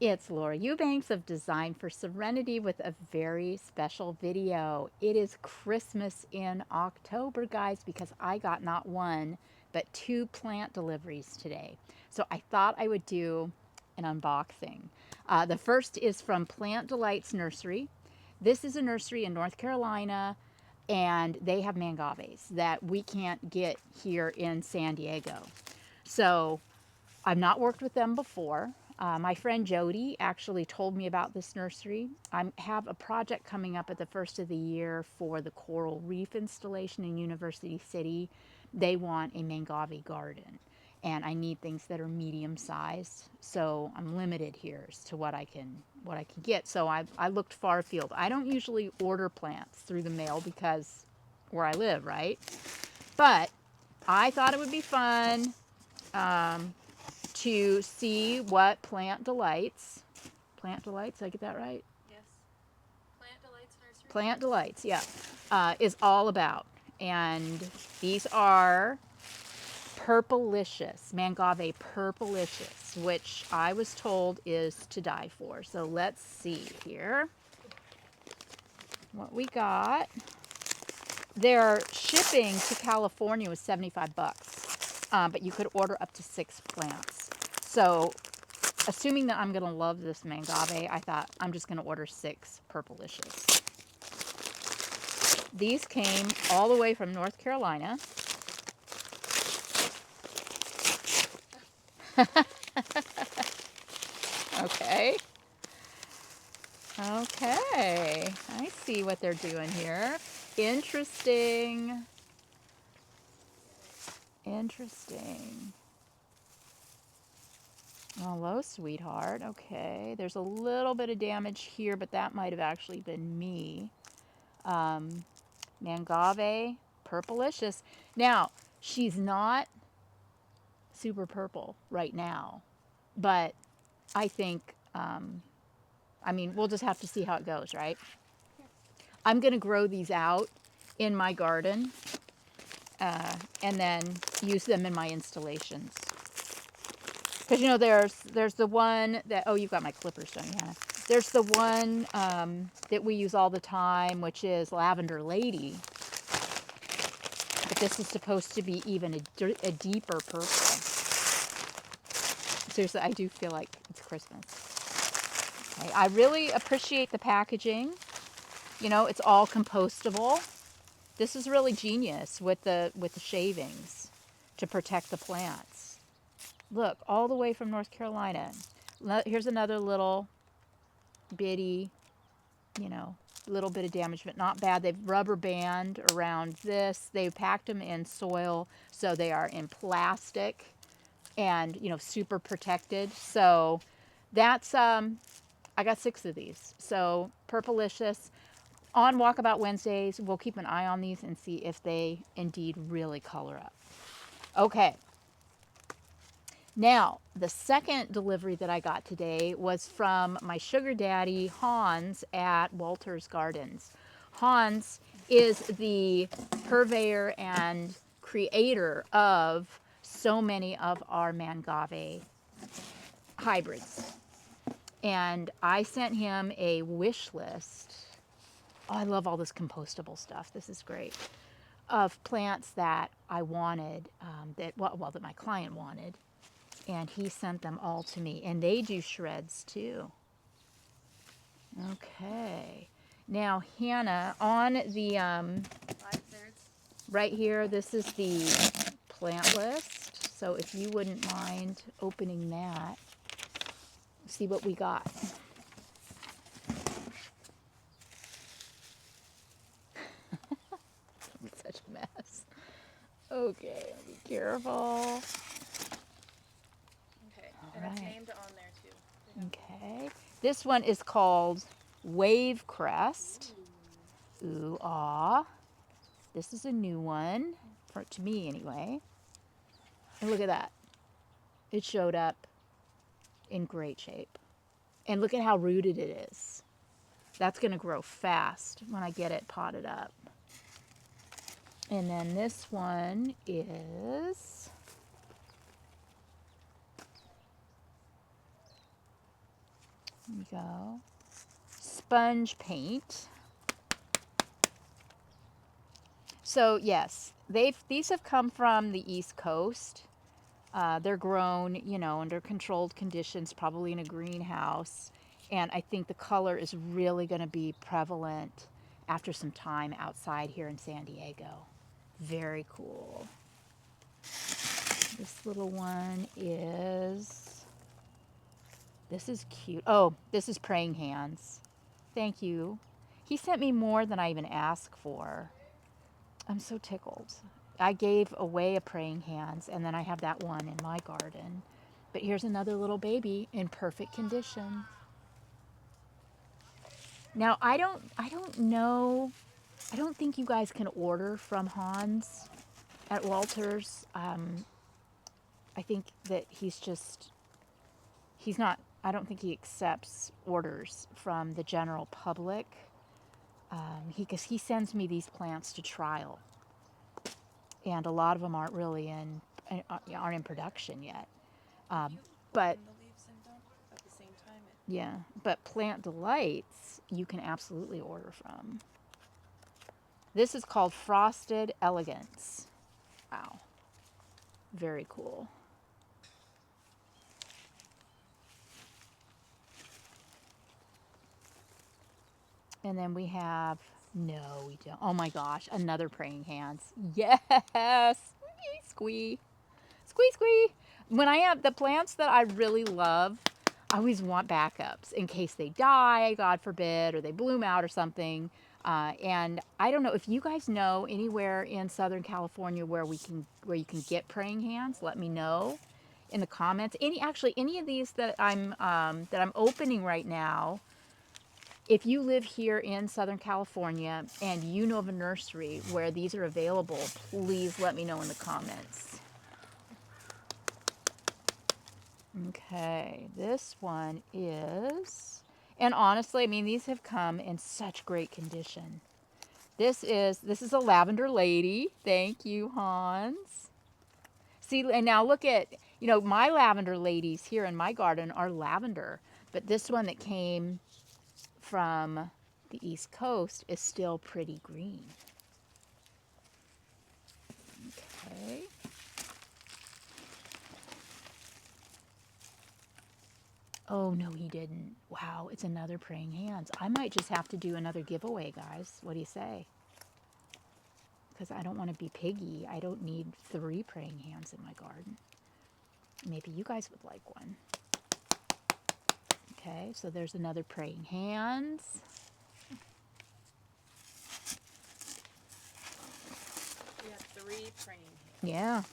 It's Laura Eubanks of Design for Serenity with a very special video. It is Christmas in October, guys, because I got not one, but two plant deliveries today. So I thought I would do an unboxing. The first is from Plant Delights Nursery. This is a nursery in North Carolina, and they have mangaves that we can't get here in San Diego. So I've not worked with them before. My friend Jody actually told me about this nursery. I have a project coming up at the first of the year for the coral reef installation in University City. They want a mangave garden, and I need things that are medium sized. So I'm limited here as to what I can get. So I looked far afield. I don't usually order plants through the mail because where I live, right? But I thought it would be fun. To see what Plant Delights, did I get that right? Yes. Plant Delights Nursery. Plant Delights, yeah, is all about. And these are Purplicious, Mangave Purplicious, which I was told is to die for. So let's see here what we got. Their shipping to California was 75 bucks, but you could order up to 6 plants. So assuming that I'm going to love this mangave, I thought I'm just going to order 6 Purplicious. These came all the way from North Carolina. Okay. Okay. I see what they're doing here. Interesting. Interesting. Hello, sweetheart. Okay. There's a little bit of damage here, but that might have actually been me. Mangave Purplicious. Now, she's not super purple right now, but I think, we'll just have to see how it goes, right? I'm going to grow these out in my garden and then use them in my installations. Because, there's the one that, oh, you've got my clippers, don't you, Hannah? There's the one that we use all the time, which is Lavender Lady. But this is supposed to be even a deeper purple. Seriously, I do feel like it's Christmas. Okay, I really appreciate the packaging. It's all compostable. This is really genius with the shavings to protect the plants. Look, all the way from North Carolina. Here's another little bitty, little bit of damage, but not bad. They've rubber band around this. They've packed them in soil, so they are in plastic and, super protected. So that's, I got 6 of these. So Purplicious. On Walkabout Wednesdays, we'll keep an eye on these and see if they indeed really color up. Okay. Now, the second delivery that I got today was from my sugar daddy, Hans, at Walter's Gardens. Hans is the purveyor and creator of so many of our Mangave hybrids. And I sent him a wish list. Oh, I love all this compostable stuff. This is great. Of plants that I wanted, that my client wanted. And he sent them all to me. And they do shreds too. Okay. Now, Hannah, on the, 5/3. right here, this is the plant list. So if you wouldn't mind opening that, see what we got. It's such a mess. Okay, be careful. Okay, and it's right. named on there too. Okay. This one is called Wave Crest. Ooh, ah. This is a new one, to me anyway. And look at that. It showed up in great shape. And look at how rooted it is. That's going to grow fast when I get it potted up. And then this one is There you go. Sponge paint. So yes, these have come from the East Coast. They're grown, under controlled conditions, probably in a greenhouse. And I think the color is really going to be prevalent after some time outside here in San Diego. Very cool. This little one is, this is cute. Oh, this is praying hands. Thank you. He sent me more than I even asked for. I'm so tickled. I gave away a praying hands, and then I have that one in my garden. But here's another little baby in perfect condition. Now I don't know. I don't think you guys can order from Hans at Walters. I think that he's not. I don't think he accepts orders from the general public. Because he sends me these plants to trial, and a lot of them aren't really aren't in production yet. If you But open the leaves and dump at the same time, it yeah, but Plant Delights you can absolutely order from. This is called Frosted Elegance. Wow, very cool. And then we have, no, we don't. Oh my gosh, another praying hands. Yes, squee, squee, squee. When I have the plants that I really love, I always want backups in case they die, God forbid, or they bloom out or something. And I don't know if you guys know anywhere in Southern California where you can get praying hands. Let me know in the comments. Any of these that I'm opening right now. If you live here in Southern California and you know of a nursery where these are available, please let me know in the comments. Okay, this one is, and honestly, I mean, these have come in such great condition. This is a lavender lady. Thank you, Hans. See, and now look at, my lavender ladies here in my garden are lavender, but this one that came from the East Coast is still pretty green. Okay. Oh, no, he didn't. Wow, it's another praying hands. I might just have to do another giveaway, guys. What do you say? Because I don't want to be piggy. I don't need 3 praying hands in my garden. Maybe you guys would like one. Okay, so there's another praying hands. we have 3 praying hands, Yeah.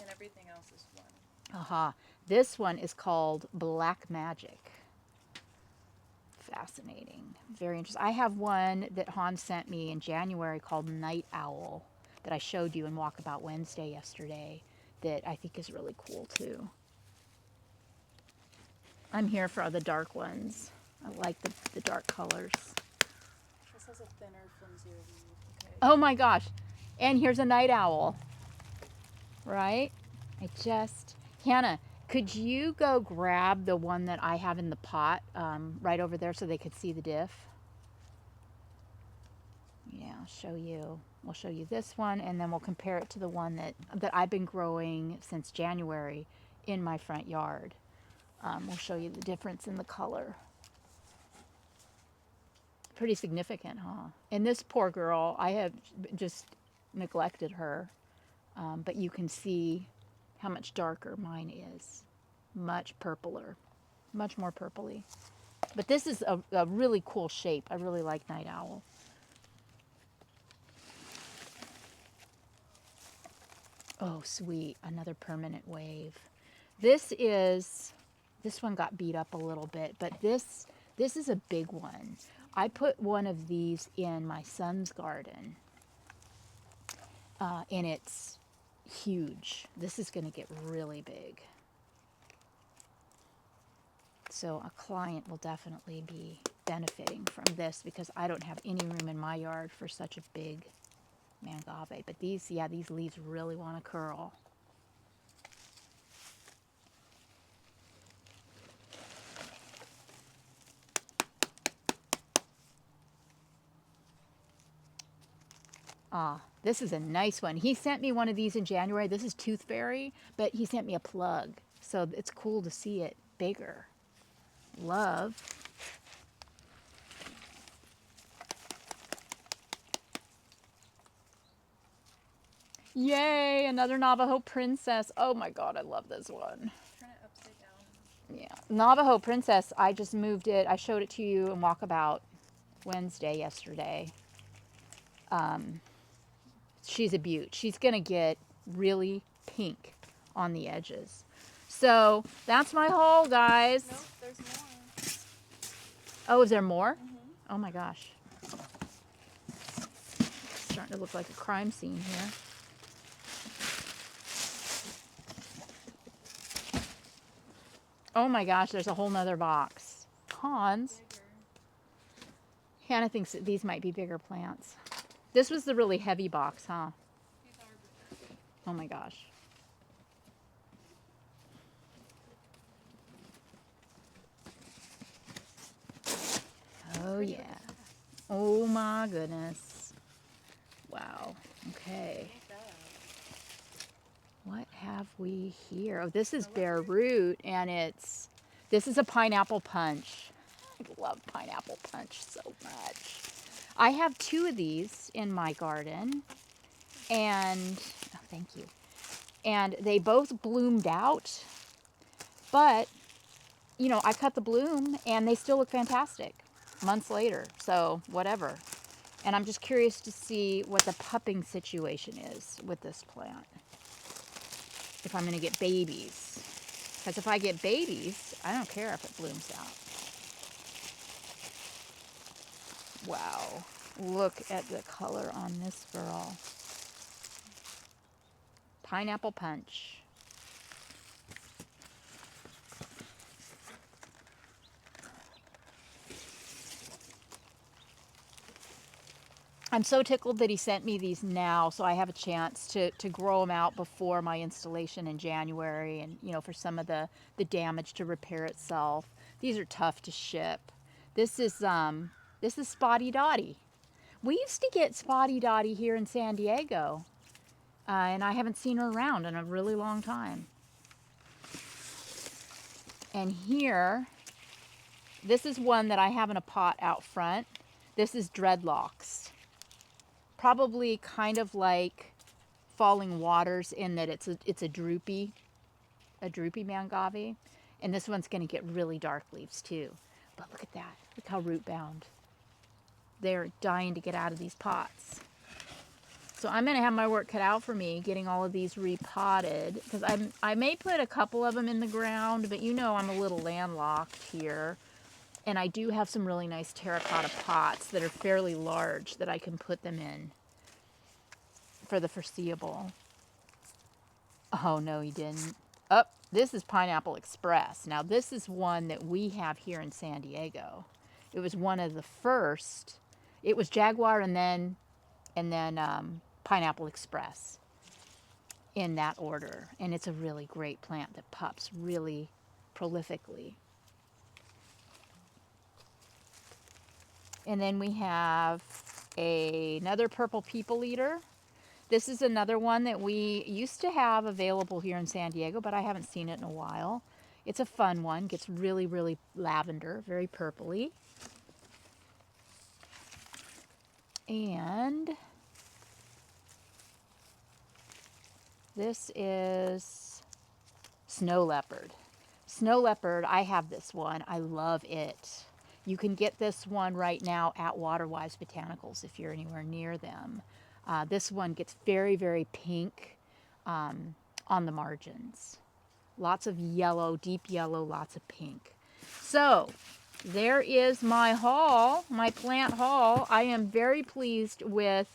and everything else is 1. Aha. This one is called Black Magic. Fascinating. Very interesting. I have one that Hans sent me in January called Night Owl that I showed you in Walkabout Wednesday yesterday that I think is really cool too. I'm here for the dark ones. I like the dark colors. This has a thinner, flimsier leaf. Okay. Oh my gosh. And here's a night owl. Right? Hannah, could you go grab the one that I have in the pot right over there so they could see the diff? Yeah, I'll show you. We'll show you this one, and then we'll compare it to the one that I've been growing since January in my front yard. We'll show you the difference in the color. Pretty significant, huh? And this poor girl, I have just neglected her, but you can see how much darker mine is. Much purpler, much more purpley. But this is a really cool shape. I really like Night Owl. Oh, sweet, another permanent wave. This one got beat up a little bit, but this is a big one. I put one of these in my son's garden, and it's huge. This is going to get really big. So a client will definitely be benefiting from this because I don't have any room in my yard for such a big mangave. But these leaves really want to curl. Ah, this is a nice one. He sent me one of these in January. This is Tooth Fairy, but he sent me a plug. So it's cool to see it bigger. Love. Yay, another Navajo princess. Oh my god, I love this one. Turn it upside down. Yeah. Navajo princess, I just moved it. I showed it to you in Walkabout Wednesday yesterday. She's a beaut. She's going to get really pink on the edges. So that's my haul, guys. Nope, there's more. Oh, is there more? Mm-hmm. Oh my gosh. It's starting to look like a crime scene here. Oh my gosh, there's a whole nother box. Hans. Bigger. Hannah thinks that these might be bigger plants. This was the really heavy box, huh? These are bigger. Oh my gosh. Oh Pretty yeah. looking. Oh my goodness. Wow. Okay. Like that. What have we here? Oh, this is Oh, bare root, and this is a pineapple punch. I love pineapple punch so much. I have two of these in my garden, and oh, thank you. And they both bloomed out, but you know, I cut the bloom, and they still look fantastic months later. So whatever. And I'm just curious to see what the pupping situation is with this plant. If I'm going to get babies. Because if I get babies, I don't care if it blooms out. Wow. Look at the color on this girl. Pineapple punch. I'm so tickled that he sent me these now, so I have a chance to grow them out before my installation in January, and you know, for some of the damage to repair itself. These are tough to ship. This is Spotty Dotty. We used to get Spotty Dotty here in San Diego, and I haven't seen her around in a really long time. And here, this is one that I have in a pot out front. This is Dreadlocks. Probably kind of like Falling Waters in that it's a droopy Mangave. And this one's going to get really dark leaves too. But look at that. Look how root bound. They're dying to get out of these pots. So I'm going to have my work cut out for me getting all of these repotted, because I may put a couple of them in the ground, but you know I'm a little landlocked here. And I do have some really nice terracotta pots that are fairly large that I can put them in for the foreseeable. Oh, no, he didn't. Oh, this is Pineapple Express. Now, this is one that we have here in San Diego. It was one of the first. It was Jaguar and then Pineapple Express in that order. And it's a really great plant that pups really prolifically. And then we have another purple people eater. This is another one that we used to have available here in San Diego, but I haven't seen it in a while. It's a fun one. Gets really, really lavender, very purpley. And this is Snow Leopard. Snow Leopard, I have this one. I love it. You can get this one right now at Waterwise Botanicals if you're anywhere near them. This one gets very, very pink on the margins. Lots of yellow, deep yellow, lots of pink. So there is my haul, my plant haul. I am very pleased with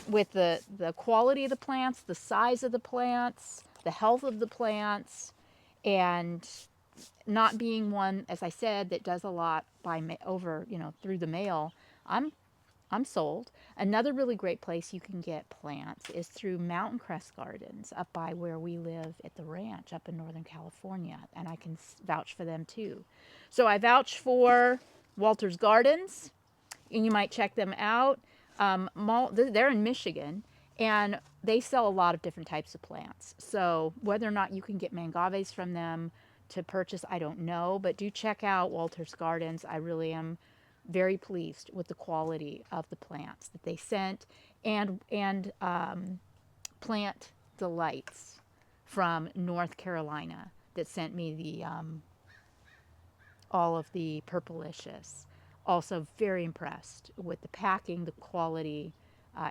the quality of the plants, the size of the plants, the health of the plants, and not being one, as I said, that does a lot through the mail. I'm sold. Another really great place you can get plants is through Mountain Crest Gardens up by where we live at the ranch up in Northern California, and I can vouch for them too. So I vouch for Walter's Gardens, and you might check them out. They're in Michigan, and they sell a lot of different types of plants. So whether or not you can get mangaves from them to purchase, I don't know. But do check out Walter's Gardens. I really am very pleased with the quality of the plants that they sent, and Plant Delights from North Carolina that sent me the all of the Purplicious. Also, very impressed with the packing, the quality,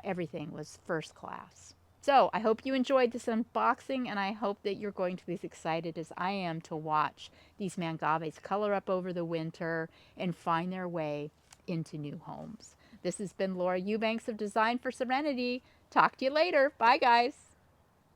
everything was first class. So, I hope you enjoyed this unboxing, and I hope that you're going to be as excited as I am to watch these mangaves color up over the winter and find their way into new homes. This has been Laura Eubanks of Design for Serenity. Talk to you later. Bye, guys.